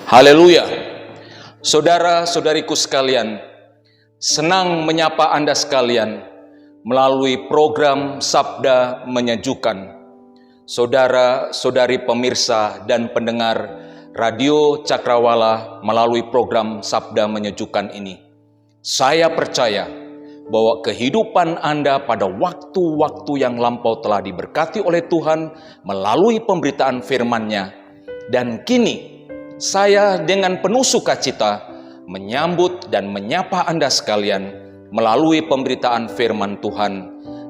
Haleluya. Saudara-saudariku sekalian, senang menyapa Anda sekalian melalui program Sabda Menyejukkan. Saudara-saudari pemirsa dan pendengar Radio Cakrawala melalui program Sabda Menyejukkan ini. Saya percaya bahwa kehidupan Anda pada waktu-waktu yang lampau telah diberkati oleh Tuhan melalui pemberitaan firman-Nya. Dan kini saya dengan penuh sukacita menyambut dan menyapa Anda sekalian melalui pemberitaan firman Tuhan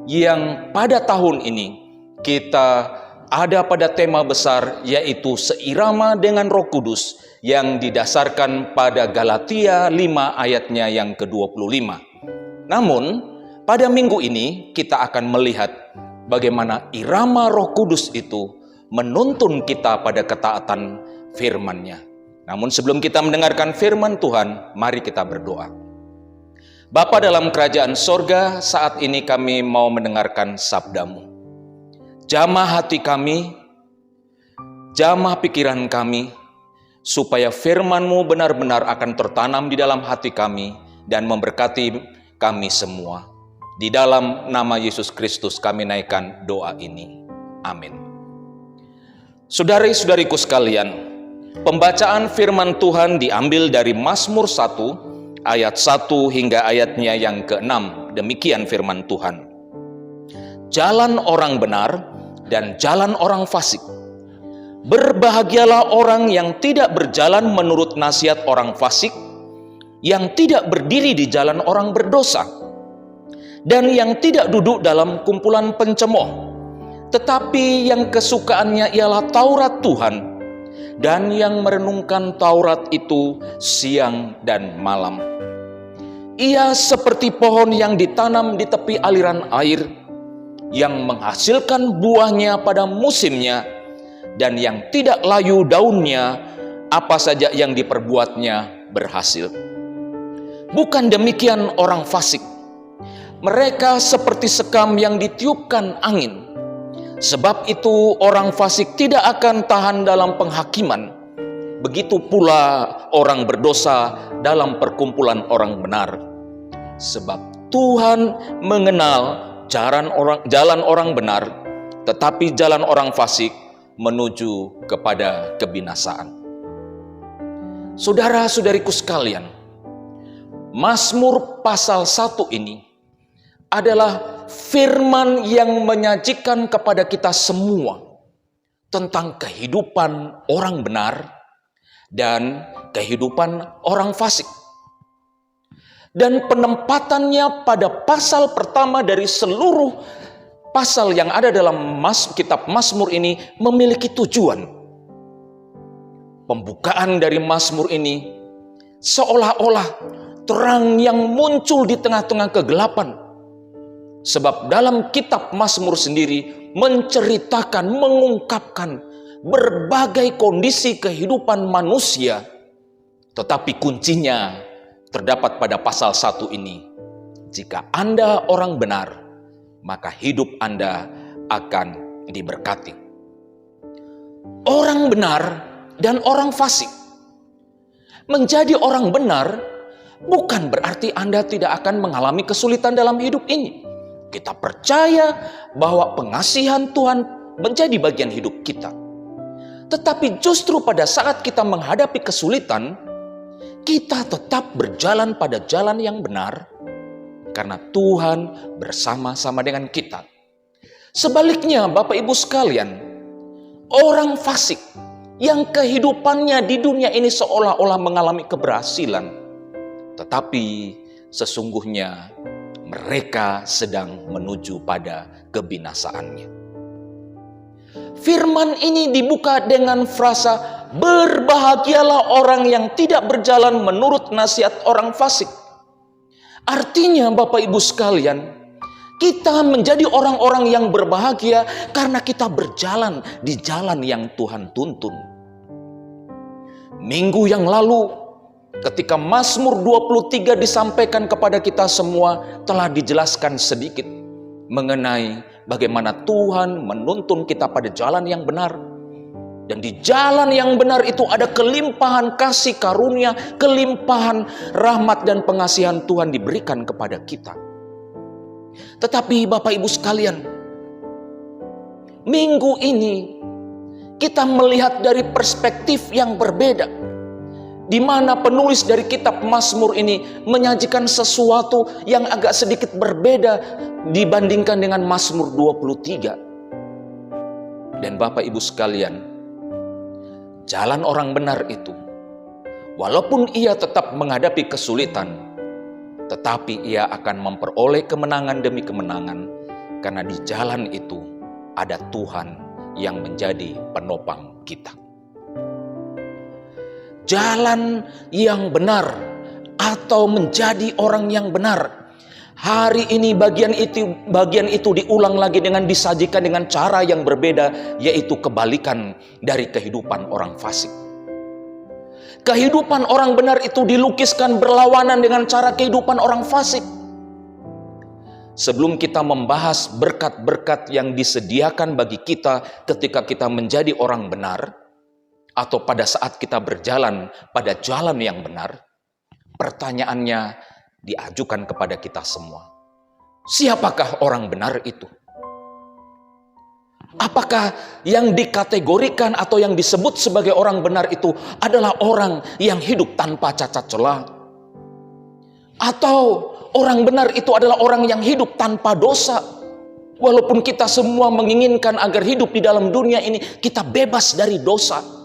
yang pada tahun ini kita ada pada tema besar, yaitu seirama dengan Roh Kudus, yang didasarkan pada Galatia 5 ayatnya yang ke-25. Namun pada minggu ini kita akan melihat bagaimana irama Roh Kudus itu menuntun kita pada ketaatan firman-Nya. Namun sebelum kita mendengarkan firman Tuhan, mari kita berdoa. Bapa dalam kerajaan sorga, saat ini kami mau mendengarkan sabda-Mu. Jamah hati kami, jamah pikiran kami, supaya firman-Mu benar-benar akan tertanam di dalam hati kami dan memberkati kami semua. Di dalam nama Yesus Kristus kami naikkan doa ini. Amin. Saudari-saudariku sekalian, pembacaan firman Tuhan diambil dari Mazmur 1 ayat 1 hingga ayatnya yang ke-6. Demikian firman Tuhan. Jalan orang benar dan jalan orang fasik. Berbahagialah orang yang tidak berjalan menurut nasihat orang fasik, yang tidak berdiri di jalan orang berdosa, dan yang tidak duduk dalam kumpulan pencemooh, tetapi yang kesukaannya ialah Taurat Tuhan, dan yang merenungkan Taurat itu siang dan malam. Ia seperti pohon yang ditanam di tepi aliran air, yang menghasilkan buahnya pada musimnya, dan yang tidak layu daunnya, apa saja yang diperbuatnya berhasil. Bukan demikian orang fasik. Mereka seperti sekam yang ditiupkan angin. Sebab itu orang fasik tidak akan tahan dalam penghakiman. Begitu pula orang berdosa dalam perkumpulan orang benar. Sebab Tuhan mengenal jalan orang benar, tetapi jalan orang fasik menuju kepada kebinasaan. Saudara-saudariku sekalian, Mazmur pasal 1 ini adalah firman yang menyajikan kepada kita semua tentang kehidupan orang benar dan kehidupan orang fasik. Dan penempatannya pada pasal pertama dari seluruh pasal yang ada dalam kitab Mazmur ini memiliki tujuan. Pembukaan dari Mazmur ini seolah-olah terang yang muncul di tengah-tengah kegelapan. Sebab dalam kitab Mazmur sendiri menceritakan, mengungkapkan berbagai kondisi kehidupan manusia. Tetapi kuncinya terdapat pada pasal 1 ini. Jika Anda orang benar, maka hidup Anda akan diberkati. Orang benar dan orang fasik. Menjadi orang benar bukan berarti Anda tidak akan mengalami kesulitan dalam hidup ini. Kita percaya bahwa pengasihan Tuhan menjadi bagian hidup kita. Tetapi justru pada saat kita menghadapi kesulitan, kita tetap berjalan pada jalan yang benar, karena Tuhan bersama-sama dengan kita. Sebaliknya, Bapak Ibu sekalian, orang fasik yang kehidupannya di dunia ini seolah-olah mengalami keberhasilan, tetapi sesungguhnya mereka sedang menuju pada kebinasaannya. Firman ini dibuka dengan frasa, berbahagialah orang yang tidak berjalan menurut nasihat orang fasik. Artinya Bapak Ibu sekalian, kita menjadi orang-orang yang berbahagia karena kita berjalan di jalan yang Tuhan tuntun. Minggu yang lalu, ketika Mazmur 23 disampaikan kepada kita semua, telah dijelaskan sedikit mengenai bagaimana Tuhan menuntun kita pada jalan yang benar. Dan di jalan yang benar itu ada kelimpahan kasih karunia, kelimpahan rahmat dan pengasihan Tuhan diberikan kepada kita. Tetapi Bapak Ibu sekalian, minggu ini kita melihat dari perspektif yang berbeda, di mana penulis dari kitab Mazmur ini menyajikan sesuatu yang agak sedikit berbeda dibandingkan dengan Mazmur 23. Dan Bapak Ibu sekalian, jalan orang benar itu, walaupun ia tetap menghadapi kesulitan, tetapi ia akan memperoleh kemenangan demi kemenangan, karena di jalan itu ada Tuhan yang menjadi penopang kita. Jalan yang benar atau menjadi orang yang benar. Hari ini bagian itu diulang lagi dengan disajikan dengan cara yang berbeda, yaitu kebalikan dari kehidupan orang fasik. Kehidupan orang benar itu dilukiskan berlawanan dengan cara kehidupan orang fasik. Sebelum kita membahas berkat-berkat yang disediakan bagi kita ketika kita menjadi orang benar, atau pada saat kita berjalan pada jalan yang benar, pertanyaannya diajukan kepada kita semua. Siapakah orang benar itu? Apakah yang dikategorikan atau yang disebut sebagai orang benar itu adalah orang yang hidup tanpa cacat celah? Atau orang benar itu adalah orang yang hidup tanpa dosa? Walaupun kita semua menginginkan agar hidup di dalam dunia ini kita bebas dari dosa.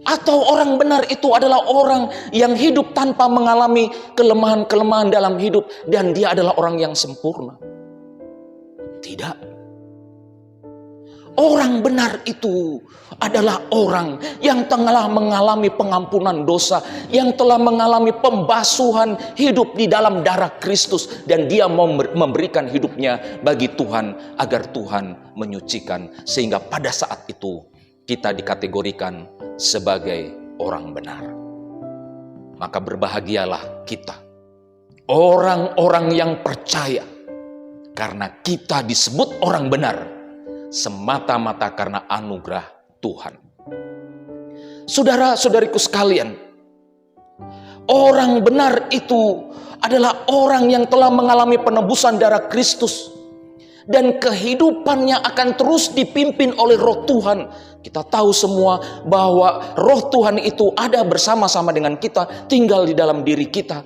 Atau orang benar itu adalah orang yang hidup tanpa mengalami kelemahan-kelemahan dalam hidup dan dia adalah orang yang sempurna? Tidak. Orang benar itu adalah orang yang telah mengalami pengampunan dosa, yang telah mengalami pembasuhan hidup di dalam darah Kristus, dan dia mau memberikan hidupnya bagi Tuhan agar Tuhan menyucikan, sehingga pada saat itu kita dikategorikan sebagai orang benar. Maka berbahagialah kita, orang-orang yang percaya, karena kita disebut orang benar semata-mata karena anugerah Tuhan. Saudara-saudariku sekalian, orang benar itu adalah orang yang telah mengalami penebusan darah Kristus, dan kehidupannya akan terus dipimpin oleh Roh Tuhan. Kita tahu semua bahwa Roh Tuhan itu ada bersama-sama dengan kita, tinggal di dalam diri kita.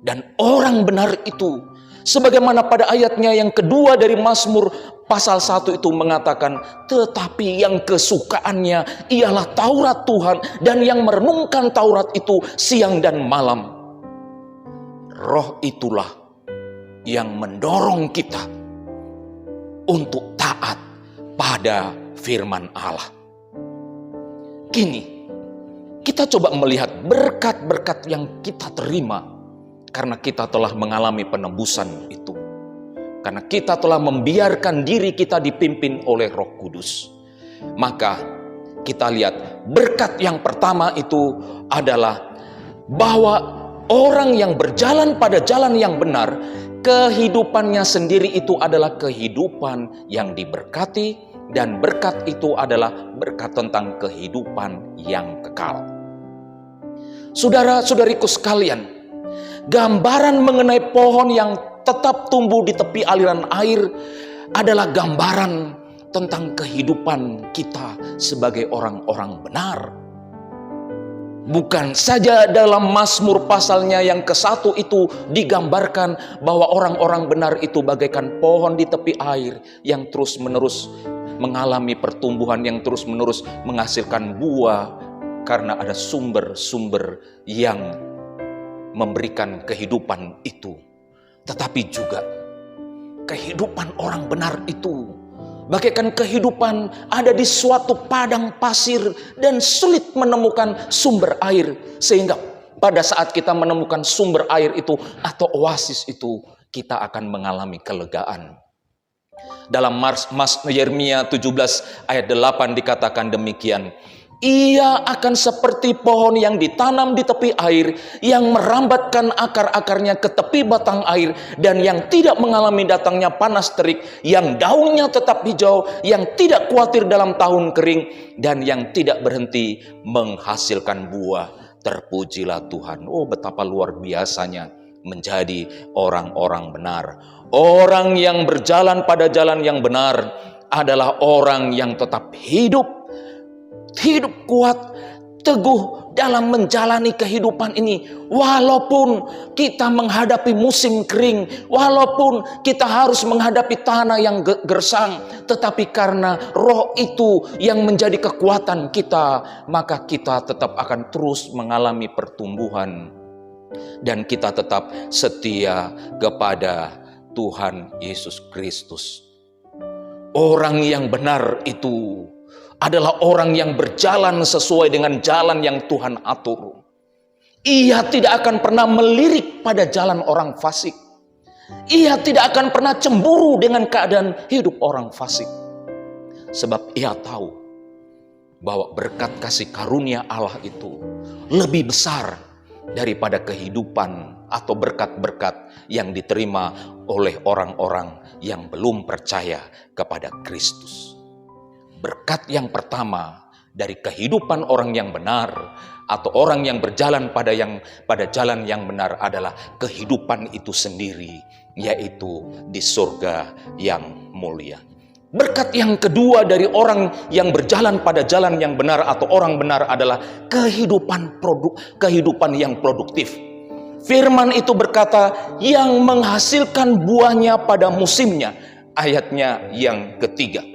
Dan orang benar itu, sebagaimana pada ayatnya yang kedua dari Mazmur pasal 1 itu mengatakan, tetapi yang kesukaannya ialah Taurat Tuhan, dan yang merenungkan Taurat itu siang dan malam. Roh itulah yang mendorong kita untuk taat pada firman Allah. Kini kita coba melihat berkat-berkat yang kita terima karena kita telah mengalami penebusan itu. Karena kita telah membiarkan diri kita dipimpin oleh Roh Kudus. Maka kita lihat berkat yang pertama itu adalah bahwa orang yang berjalan pada jalan yang benar, kehidupannya sendiri itu adalah kehidupan yang diberkati, dan berkat itu adalah berkat tentang kehidupan yang kekal. Saudara-saudariku sekalian, gambaran mengenai pohon yang tetap tumbuh di tepi aliran air adalah gambaran tentang kehidupan kita sebagai orang-orang benar. Bukan saja dalam Mazmur pasalnya yang ke-1 itu digambarkan bahwa orang-orang benar itu bagaikan pohon di tepi air yang terus-menerus mengalami pertumbuhan, yang terus-menerus menghasilkan buah karena ada sumber-sumber yang memberikan kehidupan itu. Tetapi juga kehidupan orang benar itu bagaikan kehidupan ada di suatu padang pasir dan sulit menemukan sumber air, sehingga pada saat kita menemukan sumber air itu atau oasis itu, kita akan mengalami kelegaan. Dalam Yeremia 17 ayat 8 dikatakan demikian, Ia akan seperti pohon yang ditanam di tepi air, yang merambatkan akar-akarnya ke tepi batang air, dan yang tidak mengalami datangnya panas terik, yang daunnya tetap hijau, yang tidak khawatir dalam tahun kering, dan yang tidak berhenti menghasilkan buah. Terpujilah Tuhan. Oh, betapa luar biasanya menjadi orang-orang benar. Orang yang berjalan pada jalan yang benar adalah orang yang tetap hidup kuat, teguh dalam menjalani kehidupan ini. Walaupun kita menghadapi musim kering, walaupun kita harus menghadapi tanah yang gersang, tetapi karena roh itu yang menjadi kekuatan kita, maka kita tetap akan terus mengalami pertumbuhan. Dan kita tetap setia kepada Tuhan Yesus Kristus. Orang yang benar itu adalah orang yang berjalan sesuai dengan jalan yang Tuhan atur. Ia tidak akan pernah melirik pada jalan orang fasik. Ia tidak akan pernah cemburu dengan keadaan hidup orang fasik. Sebab ia tahu bahwa berkat kasih karunia Allah itu lebih besar daripada kehidupan atau berkat-berkat yang diterima oleh orang-orang yang belum percaya kepada Kristus. Berkat yang pertama dari kehidupan orang yang benar atau orang yang berjalan pada jalan yang benar adalah kehidupan itu sendiri, yaitu di surga yang mulia. Berkat yang kedua dari orang yang berjalan pada jalan yang benar atau orang benar adalah kehidupan yang produktif. Firman itu berkata, yang menghasilkan buahnya pada musimnya. Ayatnya yang ketiga.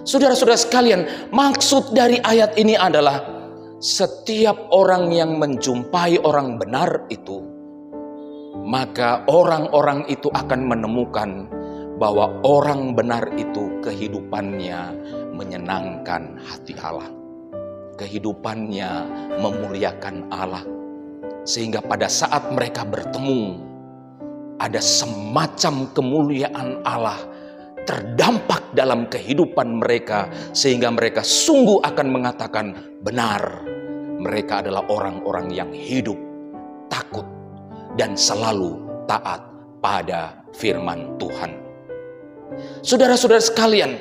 Saudara-saudara sekalian, maksud dari ayat ini adalah setiap orang yang menjumpai orang benar itu, maka orang-orang itu akan menemukan bahwa orang benar itu kehidupannya menyenangkan hati Allah. Kehidupannya memuliakan Allah. Sehingga pada saat mereka bertemu, ada semacam kemuliaan Allah terdampak dalam kehidupan mereka, sehingga mereka sungguh akan mengatakan benar, mereka adalah orang-orang yang hidup, takut, dan selalu taat pada firman Tuhan. Saudara-saudara sekalian,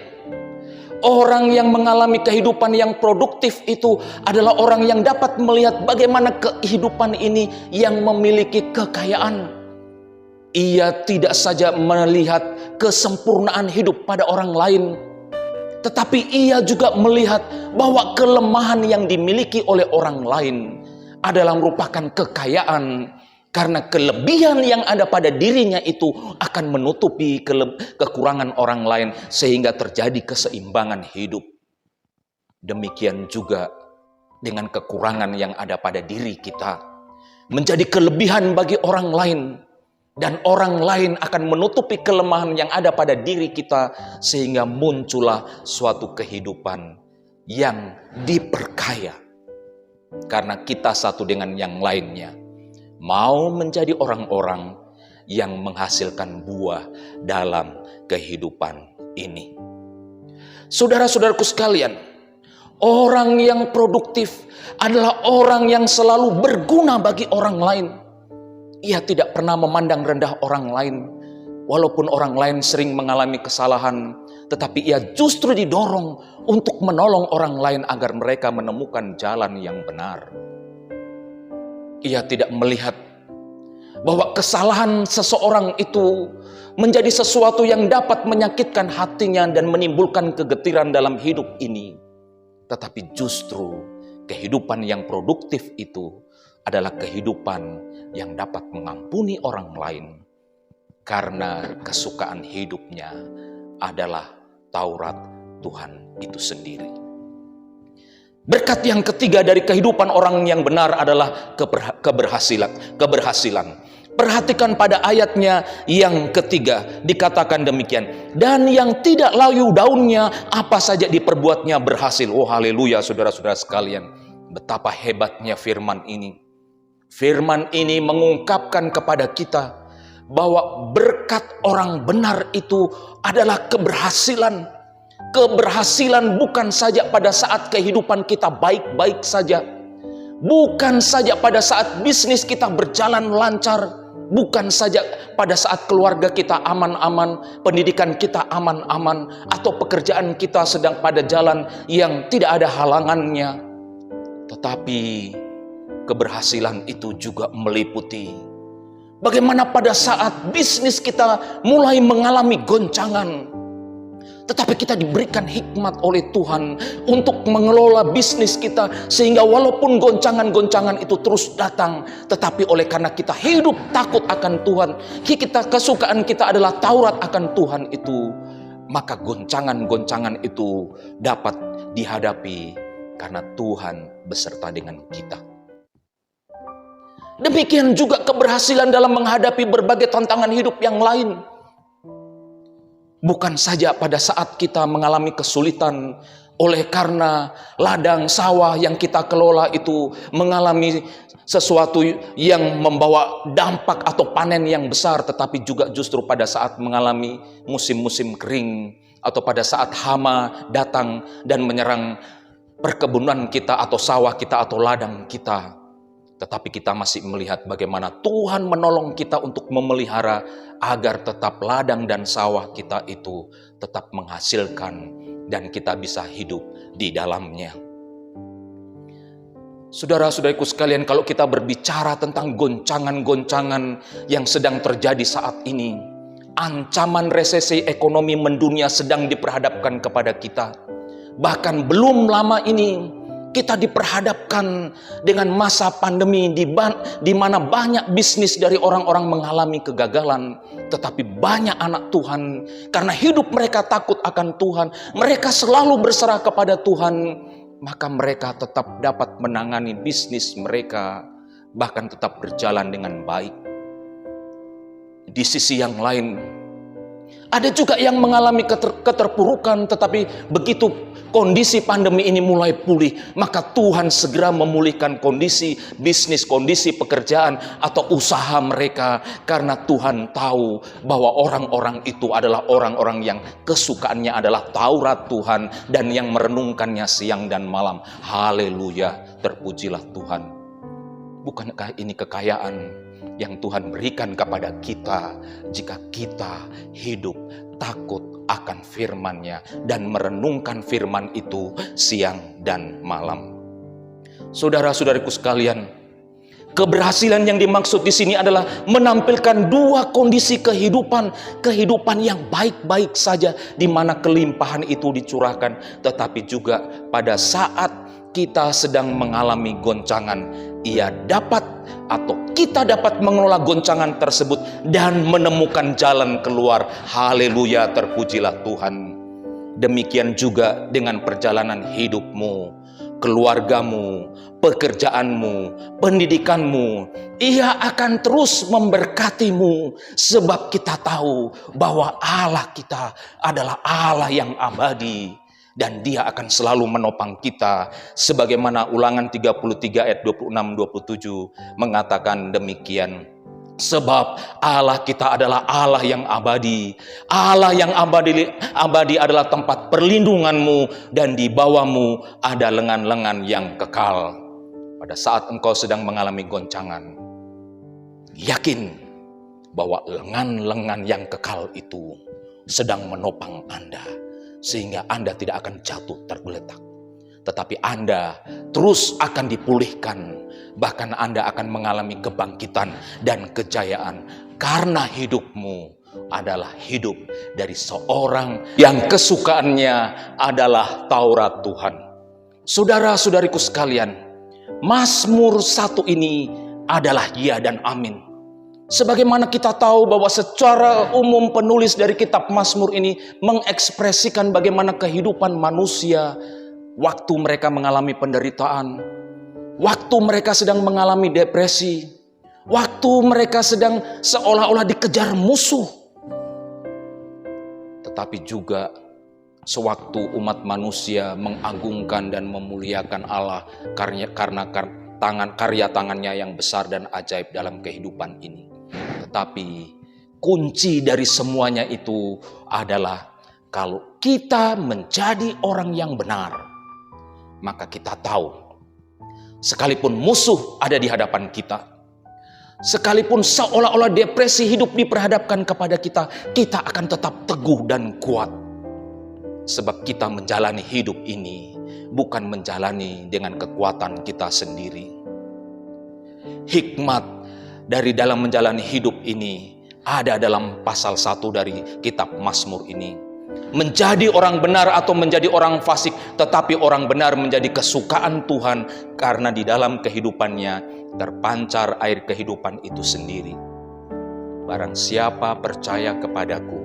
orang yang mengalami kehidupan yang produktif itu adalah orang yang dapat melihat bagaimana kehidupan ini yang memiliki kekayaan. Ia tidak saja melihat kesempurnaan hidup pada orang lain, tetapi ia juga melihat bahwa kelemahan yang dimiliki oleh orang lain adalah merupakan kekayaan, karena kelebihan yang ada pada dirinya itu akan menutupi kekurangan orang lain, sehingga terjadi keseimbangan hidup. Demikian juga dengan kekurangan yang ada pada diri kita menjadi kelebihan bagi orang lain. Dan orang lain akan menutupi kelemahan yang ada pada diri kita, sehingga muncullah suatu kehidupan yang diperkaya. Karena kita satu dengan yang lainnya mau menjadi orang-orang yang menghasilkan buah dalam kehidupan ini. Saudara-saudaraku sekalian, orang yang produktif adalah orang yang selalu berguna bagi orang lain. Ia tidak pernah memandang rendah orang lain. Walaupun orang lain sering mengalami kesalahan, tetapi ia justru didorong untuk menolong orang lain agar mereka menemukan jalan yang benar. Ia tidak melihat bahwa kesalahan seseorang itu menjadi sesuatu yang dapat menyakitkan hatinya dan menimbulkan kegetiran dalam hidup ini. Tetapi justru kehidupan yang produktif itu adalah kehidupan yang dapat mengampuni orang lain, karena kesukaan hidupnya adalah Taurat Tuhan itu sendiri. Berkat yang ketiga dari kehidupan orang yang benar adalah keberhasilan. Perhatikan pada ayatnya yang ketiga, dikatakan demikian. Dan yang tidak layu daunnya, apa saja diperbuatnya berhasil. Oh haleluya, saudara-saudara sekalian. Betapa hebatnya firman ini. Firman ini mengungkapkan kepada kita bahwa berkat orang benar itu adalah keberhasilan. Keberhasilan bukan saja pada saat kehidupan kita baik-baik saja. Bukan saja pada saat bisnis kita berjalan lancar. Bukan saja pada saat keluarga kita aman-aman, pendidikan kita aman-aman, atau pekerjaan kita sedang pada jalan yang tidak ada halangannya. Tetapi keberhasilan itu juga meliputi bagaimana pada saat bisnis kita mulai mengalami goncangan, tetapi kita diberikan hikmat oleh Tuhan untuk mengelola bisnis kita, sehingga walaupun goncangan-goncangan itu terus datang, tetapi oleh karena kita hidup takut akan Tuhan, kesukaan kita adalah Taurat akan Tuhan itu, maka goncangan-goncangan itu dapat dihadapi karena Tuhan beserta dengan kita. Demikian juga keberhasilan dalam menghadapi berbagai tantangan hidup yang lain. Bukan saja pada saat kita mengalami kesulitan oleh karena ladang sawah yang kita kelola itu mengalami sesuatu yang membawa dampak atau panen yang besar, tetapi juga justru pada saat mengalami musim-musim kering atau pada saat hama datang dan menyerang perkebunan kita atau sawah kita atau ladang kita. Tetapi kita masih melihat bagaimana Tuhan menolong kita untuk memelihara agar tetap ladang dan sawah kita itu tetap menghasilkan dan kita bisa hidup di dalamnya. Saudara-saudariku sekalian, kalau kita berbicara tentang goncangan-goncangan yang sedang terjadi saat ini, ancaman resesi ekonomi mendunia sedang diperhadapkan kepada kita. Bahkan belum lama ini kita diperhadapkan dengan masa pandemi di mana banyak bisnis dari orang-orang mengalami kegagalan. Tetapi banyak anak Tuhan, karena hidup mereka takut akan Tuhan, mereka selalu berserah kepada Tuhan, maka mereka tetap dapat menangani bisnis mereka, bahkan tetap berjalan dengan baik. Di sisi yang lain, ada juga yang mengalami keterpurukan, tetapi begitu kondisi pandemi ini mulai pulih, maka Tuhan segera memulihkan kondisi bisnis, kondisi pekerjaan atau usaha mereka, karena Tuhan tahu bahwa orang-orang itu adalah orang-orang yang kesukaannya adalah Taurat Tuhan dan yang merenungkannya siang dan malam. Haleluya, terpujilah Tuhan. Bukankah ini kekayaan yang Tuhan berikan kepada kita jika kita hidup takut akan firman-Nya dan merenungkan firman itu siang dan malam. Saudara-saudariku sekalian, keberhasilan yang dimaksud di sini adalah menampilkan dua kondisi kehidupan yang baik-baik saja, di mana kelimpahan itu dicurahkan, tetapi juga pada saat kita sedang mengalami goncangan, kita dapat mengelola goncangan tersebut dan menemukan jalan keluar. Haleluya, terpujilah Tuhan. Demikian juga dengan perjalanan hidupmu, keluargamu, pekerjaanmu, pendidikanmu. Ia akan terus memberkatimu, sebab kita tahu bahwa Allah kita adalah Allah yang abadi. Dan Dia akan selalu menopang kita, sebagaimana Ulangan 33 ayat 26-27 mengatakan demikian. Sebab Allah kita adalah Allah yang abadi. Allah yang abadi adalah tempat perlindunganmu, dan di bawahmu ada lengan-lengan yang kekal. Pada saat engkau sedang mengalami goncangan, yakin bahwa lengan-lengan yang kekal itu sedang menopang Anda, sehingga Anda tidak akan jatuh tergeletak, tetapi Anda terus akan dipulihkan. Bahkan Anda akan mengalami kebangkitan dan kejayaan, karena hidupmu adalah hidup dari seorang yang kesukaannya adalah Taurat Tuhan. Saudara-saudariku sekalian, Mazmur 1 ini adalah ya dan amin. Sebagaimana kita tahu bahwa secara umum penulis dari kitab Mazmur ini mengekspresikan bagaimana kehidupan manusia waktu mereka mengalami penderitaan, waktu mereka sedang mengalami depresi, waktu mereka sedang seolah-olah dikejar musuh. Tetapi juga sewaktu umat manusia mengagungkan dan memuliakan Allah karena karya tangannya yang besar dan ajaib dalam kehidupan ini. Tetapi kunci dari semuanya itu adalah Kalau kita menjadi orang yang benar, maka kita tahu, sekalipun musuh ada di hadapan kita, sekalipun seolah-olah depresi hidup diperhadapkan kepada kita, kita akan tetap teguh dan kuat. Sebab kita menjalani hidup ini bukan menjalani dengan kekuatan kita sendiri. Hikmat dari dalam menjalani hidup ini ada dalam pasal 1 dari kitab Mazmur ini. Menjadi orang benar atau menjadi orang fasik, tetapi orang benar menjadi kesukaan Tuhan karena di dalam kehidupannya terpancar air kehidupan itu sendiri. Barang siapa percaya kepadaku,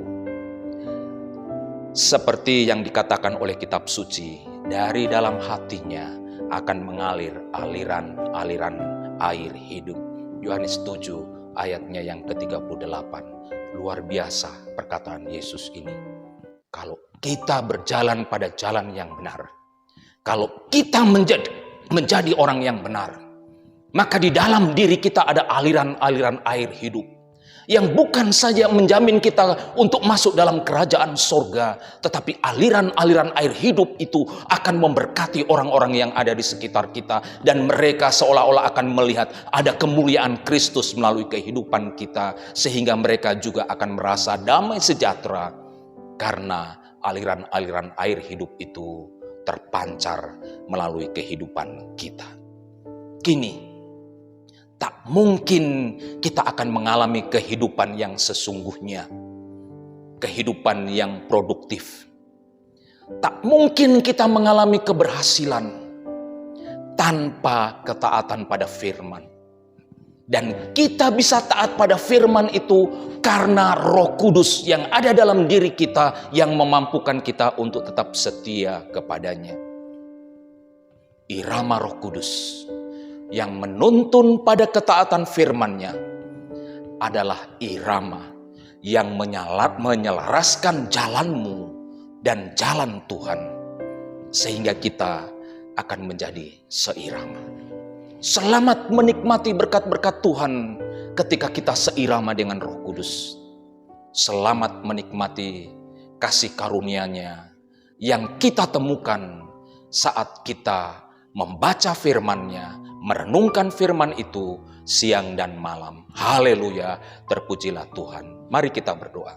seperti yang dikatakan oleh kitab suci, dari dalam hatinya akan mengalir aliran-aliran air hidup. Yohanes 7 ayatnya yang ke-38. Luar biasa perkataan Yesus ini. Kalau kita berjalan pada jalan yang benar, kalau kita menjadi orang yang benar, maka di dalam diri kita ada aliran-aliran air hidup yang bukan saja menjamin kita untuk masuk dalam kerajaan surga, tetapi aliran-aliran air hidup itu akan memberkati orang-orang yang ada di sekitar kita, dan mereka seolah-olah akan melihat ada kemuliaan Kristus melalui kehidupan kita, sehingga mereka juga akan merasa damai sejahtera karena aliran-aliran air hidup itu terpancar melalui kehidupan kita. Kini, tak mungkin kita akan mengalami kehidupan yang sesungguhnya, kehidupan yang produktif. Tak mungkin kita mengalami keberhasilan tanpa ketaatan pada firman. Dan kita bisa taat pada firman itu karena Roh Kudus yang ada dalam diri kita yang memampukan kita untuk tetap setia kepadanya. Irama Roh Kudus yang menuntun pada ketaatan firman-Nya adalah irama yang menyelaraskan jalanmu dan jalan Tuhan, sehingga kita akan menjadi seirama. Selamat menikmati berkat-berkat Tuhan ketika kita seirama dengan Roh Kudus. Selamat menikmati kasih karunia-Nya yang kita temukan saat kita membaca firman-Nya, merenungkan firman itu siang dan malam. Haleluya, terpujilah Tuhan. Mari kita berdoa.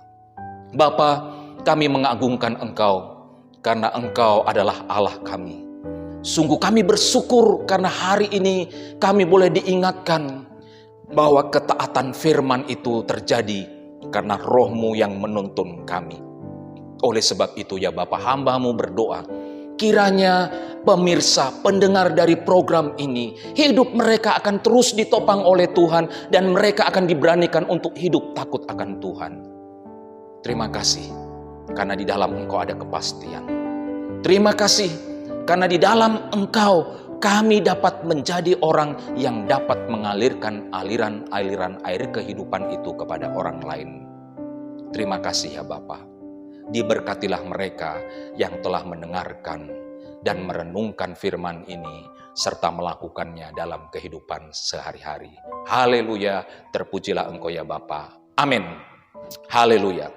Bapa, kami mengagungkan Engkau karena Engkau adalah Allah kami. Sungguh kami bersyukur karena hari ini kami boleh diingatkan bahwa ketaatan firman itu terjadi karena Roh-Mu yang menuntun kami. Oleh sebab itu ya Bapa, hamba-Mu berdoa, kiranya pemirsa, pendengar dari program ini, hidup mereka akan terus ditopang oleh Tuhan dan mereka akan diberanikan untuk hidup takut akan Tuhan. Terima kasih karena di dalam Engkau ada kepastian. Terima kasih karena di dalam Engkau kami dapat menjadi orang yang dapat mengalirkan aliran-aliran air kehidupan itu kepada orang lain. Terima kasih ya Bapa. Diberkatilah mereka yang telah mendengarkan dan merenungkan firman ini serta melakukannya dalam kehidupan sehari-hari. Haleluya, terpujilah Engkau ya Bapa. Amin. Haleluya.